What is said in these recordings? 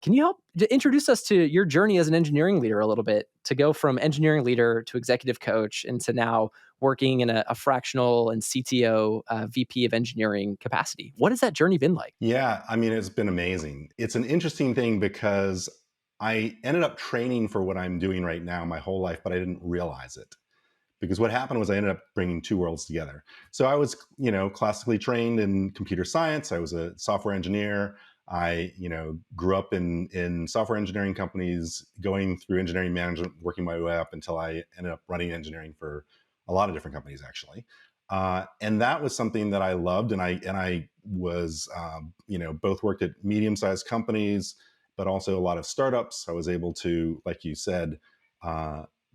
Can you help introduce us to your journey as an engineering leader a little bit, to go from engineering leader to executive coach and to now working in a fractional and CTO, VP of engineering capacity? What has that journey been like? Yeah, I mean, it's been amazing. It's an interesting thing because I ended up training for what I'm doing right now my whole life, but I didn't realize it. Because what happened was I ended up bringing two worlds together. So I was, classically trained in computer science. I was a software engineer. I, grew up in software engineering companies, going through engineering management, working my way up until I ended up running engineering for a lot of different companies, actually. And that was something that I loved, and I was, both worked at medium-sized companies, but also a lot of startups. I was able to, like you said,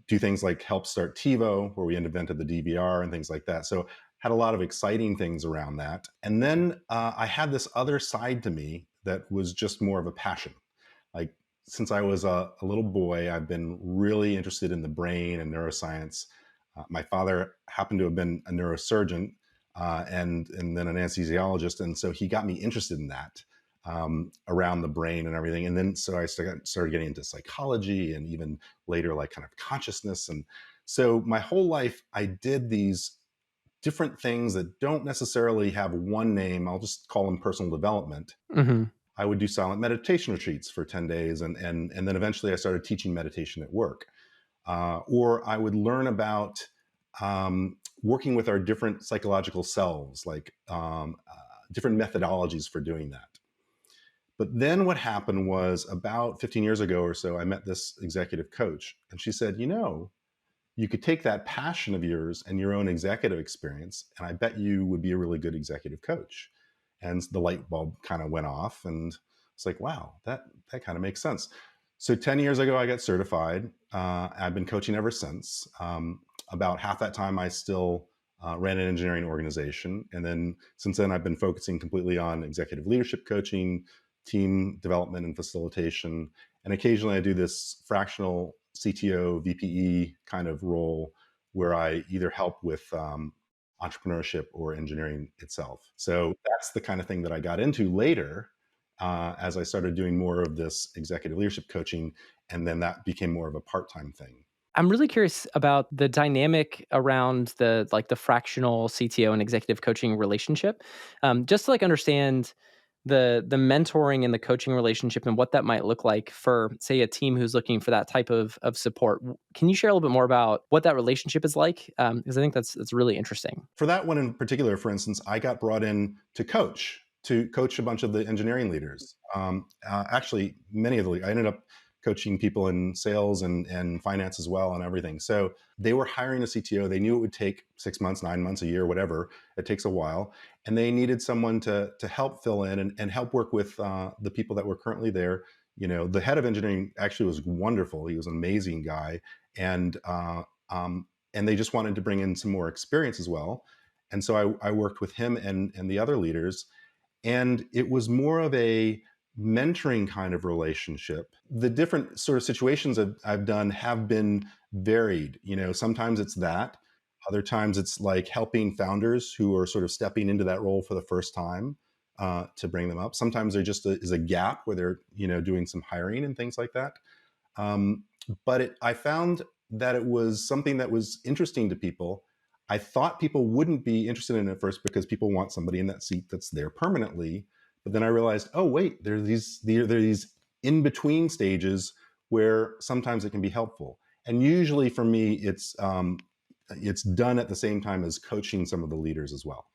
do things like help start TiVo, where we invented the DVR and things like that. So had a lot of exciting things around that. And then I had this other side to me that was just more of a passion. Like since I was a little boy, I've been really interested in the brain and neuroscience. My father happened to have been a neurosurgeon and then an anesthesiologist, and so he got me interested in that around the brain and everything. And then so I started getting into psychology and even later, like kind of consciousness. And so my whole life, I did these different things that don't necessarily have one name. I'll just call them personal development. Hmm. I would do silent meditation retreats for 10 days. And then eventually I started teaching meditation at work. Or I would learn about working with our different psychological selves, like different methodologies for doing that. But then what happened was about 15 years ago or so, I met this executive coach, and she said, you could take that passion of yours and your own executive experience, and I bet you would be a really good executive coach. And the light bulb kind of went off, and it's like, wow, that kind of makes sense. So 10 years ago, I got certified. I've been coaching ever since. About half that time, I still ran an engineering organization. And then since then, I've been focusing completely on executive leadership coaching, team development and facilitation. And occasionally I do this fractional CTO, VPE kind of role where I either help with entrepreneurship or engineering itself. So that's the kind of thing that I got into later as I started doing more of this executive leadership coaching. And then that became more of a part time thing. I'm really curious about the dynamic around the fractional CTO and executive coaching relationship. Just to understand the mentoring and the coaching relationship and what that might look like for, say, a team who's looking for that type of support. Can you share a little bit more about what that relationship is like? Because I think that's really interesting. For that one in particular, for instance, I got brought in to coach a bunch of the engineering leaders. Actually, many of the I ended up coaching people in sales and finance as well and everything. So they were hiring a CTO. They knew it would take 6 months, 9 months, a year, whatever. It takes a while, and they needed someone to help fill in and help work with the people that were currently there. The head of engineering actually was wonderful. He was an amazing guy, and and they just wanted to bring in some more experience as well. And so I worked with him and the other leaders, and it was more of a mentoring kind of relationship. The different sort of situations I've done have been varied. Sometimes it's that, other times it's like helping founders who are sort of stepping into that role for the first time to bring them up. Sometimes there just is a gap where they're doing some hiring and things like that. But I found that it was something that was interesting to people. I thought people wouldn't be interested in it at first because people want somebody in that seat that's there permanently. But then I realized, oh wait, there are these in between stages where sometimes it can be helpful. And usually for me, it's done at the same time as coaching some of the leaders as well.